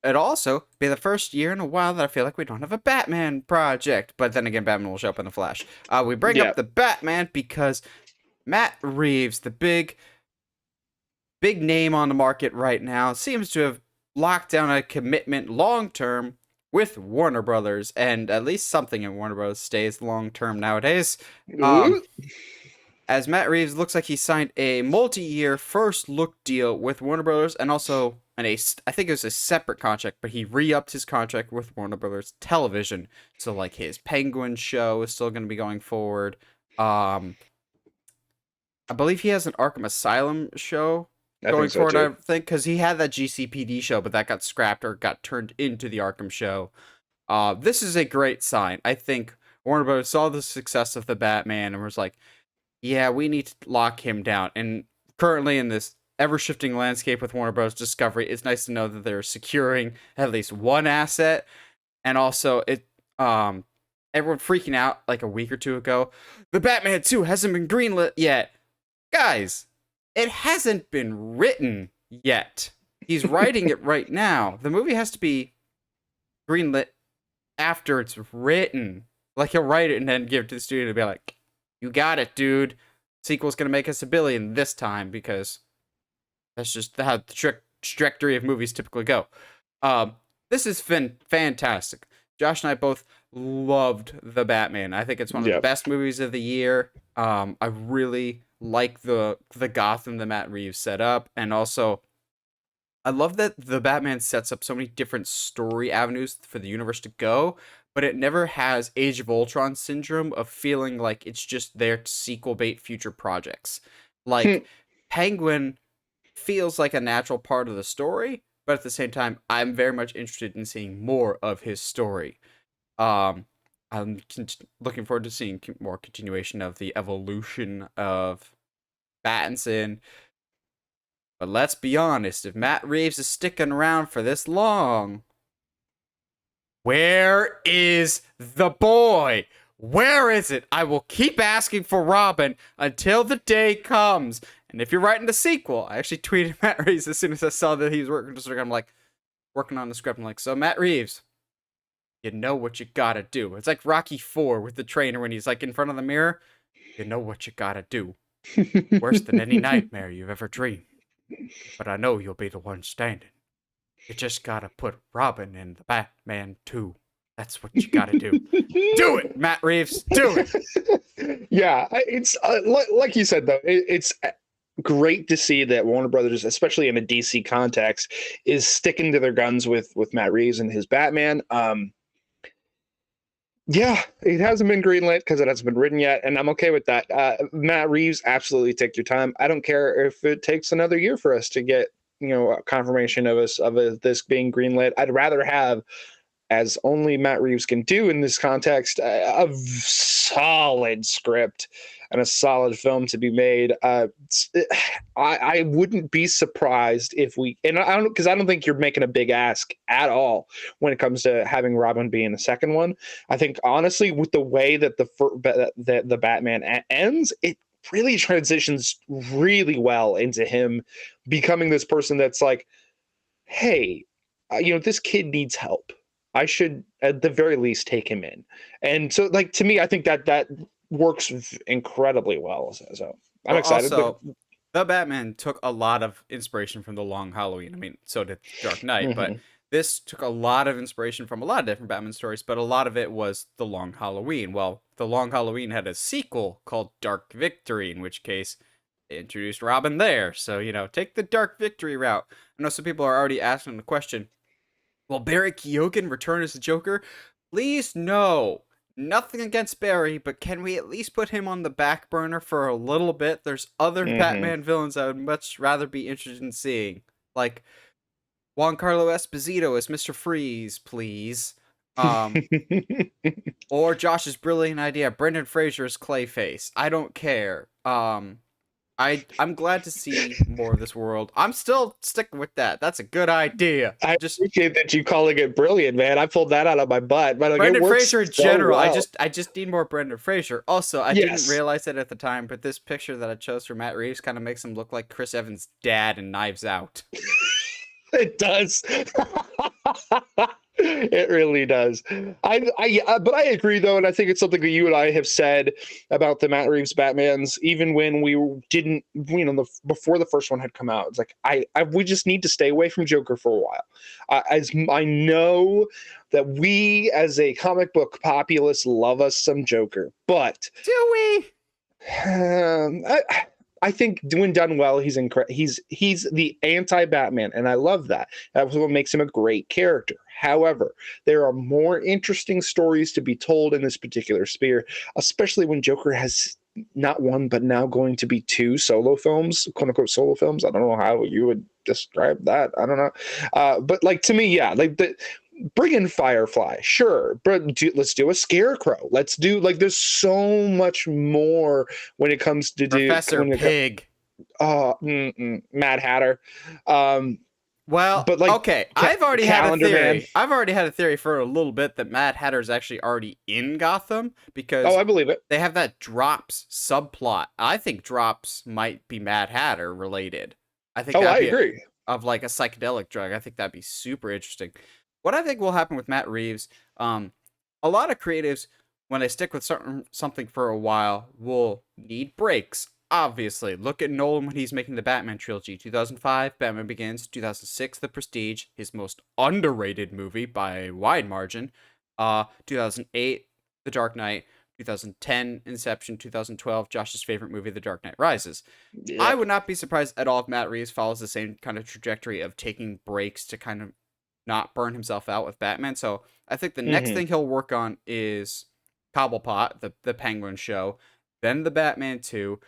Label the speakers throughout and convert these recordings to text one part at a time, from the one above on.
Speaker 1: It'd also be the first year in a while that I feel like we don't have a Batman project. But then again, Batman will show up in the Flash. We bring
Speaker 2: Yeah,
Speaker 1: up the Batman because Matt Reeves, the big name on the market right now, seems to have locked down a commitment long term with Warner Brothers, and at least something in Warner Brothers stays long term nowadays. Um,
Speaker 2: ooh,
Speaker 1: as Matt Reeves looks like he signed a multi-year first look deal with Warner Brothers, and also I think it was a separate contract, but he re-upped his contract with Warner Brothers Television. So like his Penguin show is still going to be going forward. Um, I believe he has an Arkham Asylum show
Speaker 2: I
Speaker 1: going
Speaker 2: think so
Speaker 1: forward.
Speaker 2: too.
Speaker 1: I think because he had that GCPD show, but that got scrapped or got turned into the Arkham show. This is a great sign. I think Warner Bros. Saw the success of the Batman and was like, "Yeah, we need to lock him down." And currently, in this ever-shifting landscape with Warner Bros. Discovery, it's nice to know that they're securing at least one asset, and also everyone freaking out like a week or two ago. The Batman 2 hasn't been greenlit yet. Guys, it hasn't been written yet. He's writing it right now. The movie has to be greenlit after it's written. Like he'll write it and then give it to the studio to be like, "You got it, dude. Sequel's gonna make us $1 billion this time," because that's just how the trajectory of movies typically go. This has been fantastic. Josh and I both loved the Batman. I think it's one of the
Speaker 2: Yeah,
Speaker 1: best movies of the year. I really like the Gotham that Matt Reeves set up, and also I love that the Batman sets up so many different story avenues for the universe to go, but it never has Age of Ultron syndrome of feeling like it's just there to sequel bait future projects. Like Penguin feels like a natural part of the story, but at the same time, I'm very much interested in seeing more of his story. Um, looking forward to seeing more continuation of the evolution of Pattinson. But let's be honest, if Matt Reeves is sticking around for this long, where is the boy? Where is it? I will keep asking for Robin until the day comes. And if you're writing the sequel, I actually tweeted Matt Reeves as soon as I saw that he was working on the script. I'm like, working on the script. I'm like, so Matt Reeves, you know what you gotta do. It's like Rocky 4 with the trainer when he's like in front of the mirror. You know what you gotta do. Worse than any nightmare you've ever dreamed. But I know you'll be the one standing. You just gotta put Robin in the Batman 2. That's what you gotta do. Do it, Matt Reeves. Do it.
Speaker 2: yeah. It's like you said though. It's great to see that Warner Brothers, especially in a DC context, is sticking to their guns with Matt Reeves and his Batman. Yeah, it hasn't been greenlit because it hasn't been written yet, and I'm okay with that. Matt Reeves, absolutely take your time. I don't care if it takes another year for us to get a confirmation of this being greenlit. I'd rather have, as only Matt Reeves can do in this context, a solid script and a solid film to be made. I wouldn't be surprised if we, and I don't, because I don't think you're making a big ask at all when it comes to having Robin be in the second one. I think honestly, with the way that the Batman ends, it really transitions really well into him becoming this person that's like, hey, this kid needs help. I should at the very least take him in. And so like to me, I think that works incredibly well. So I'm
Speaker 1: Well,
Speaker 2: excited. But
Speaker 1: also, the Batman took a lot of inspiration from The Long Halloween. I mean, so did Dark Knight, but
Speaker 2: mhm.
Speaker 1: this took a lot of inspiration from a lot of different Batman stories, but a lot of it was The Long Halloween. Well, The Long Halloween had a sequel called Dark Victory, in which case they introduced Robin there. So, take the Dark Victory route. I know some people are already asking the question, will Barry Keoghan return as the Joker? Please no. Nothing against Barry, but can we at least put him on the back burner for a little bit? There's other
Speaker 2: Mhm.
Speaker 1: Batman villains I would much rather be interested in seeing. Like Juan Carlo Esposito as Mr. Freeze, please. Um, or Josh's brilliant idea, Brendan Fraser as Clayface. I don't care. I'm glad to see more of this world. I'm still sticking with that. That's a good idea.
Speaker 2: I
Speaker 1: Just
Speaker 2: appreciate that you calling it brilliant, man. I pulled that out of my butt, but like it
Speaker 1: Brendan
Speaker 2: works
Speaker 1: Fraser in
Speaker 2: so
Speaker 1: general. I
Speaker 2: well.
Speaker 1: just I just need more Brendan Fraser. Also, I didn't
Speaker 2: Yes,
Speaker 1: realize it at the time, but this picture that I chose for Matt Reeves kind of makes him look like Chris Evans' dad in Knives Out.
Speaker 2: it does. It really does. But I agree though, and I think it's something that you and I have said about the Matt Reeves Batmans, even when we didn't, before the first one had come out. It's like we just need to stay away from Joker for a while. As I know that we, as a comic book populace, love us some Joker, but
Speaker 1: Do we?
Speaker 2: I think when done well, he's incredible. He's the anti-Batman, and I love that. That's what makes him a great character. However, there are more interesting stories to be told in this particular sphere, especially when Joker has not one, but now going to be 2 solo films, quote unquote solo films. I don't know how you would describe that. I don't know. But like, to me, yeah, like bring in Firefly, sure, but let's do a Scarecrow. Let's do, like, there's so much more when it comes to
Speaker 1: Professor Pig.
Speaker 2: Mad Hatter.
Speaker 1: Well,
Speaker 2: but like,
Speaker 1: okay, I've already had a theory.
Speaker 2: Man.
Speaker 1: I've already had a theory for a little bit that Mad Hatter is actually already in Gotham because
Speaker 2: I believe it.
Speaker 1: They have that Drops subplot. I think Drops might be Mad Hatter related. I think.
Speaker 2: I agree.
Speaker 1: Of like a psychedelic drug. I think that'd be super interesting. What I think will happen with Matt Reeves, a lot of creatives, when they stick with something for a while, will need breaks. Obviously, look at Nolan when he's making the Batman trilogy. 2005, Batman Begins. 2006, The Prestige, his most underrated movie by a wide margin. 2008, The Dark Knight. 2010, Inception. 2012, Josh's favorite movie, The Dark Knight Rises. Yeah. I would not be surprised at all if Matt Reeves follows the same kind of trajectory of taking breaks to kind of not burn himself out with Batman. So I think the next thing he'll work on is Cobblepot, the Penguin show, then the Batman 2.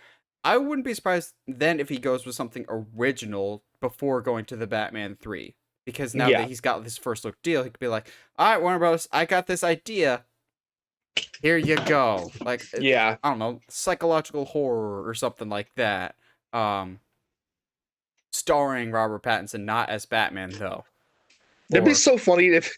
Speaker 1: I wouldn't be surprised then if he goes with something original before going to the Batman 3. Because now that he's got this first look deal, he could be like, all right, Warner Bros., I got this idea. Here you go. Like, I don't know, psychological horror or something like that. Starring Robert Pattinson, not as Batman, though.
Speaker 2: It'd be so funny if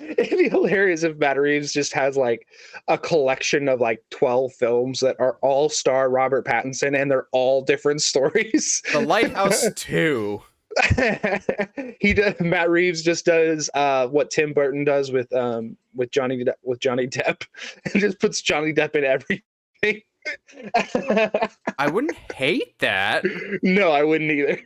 Speaker 2: it'd be hilarious if Matt Reeves just has like a collection of like 12 films that are all star Robert Pattinson and they're all different stories.
Speaker 1: The Lighthouse 2.
Speaker 2: Matt Reeves just does what Tim Burton does with Johnny Depp and just puts Johnny Depp in everything.
Speaker 1: I wouldn't hate that.
Speaker 2: No, I wouldn't either.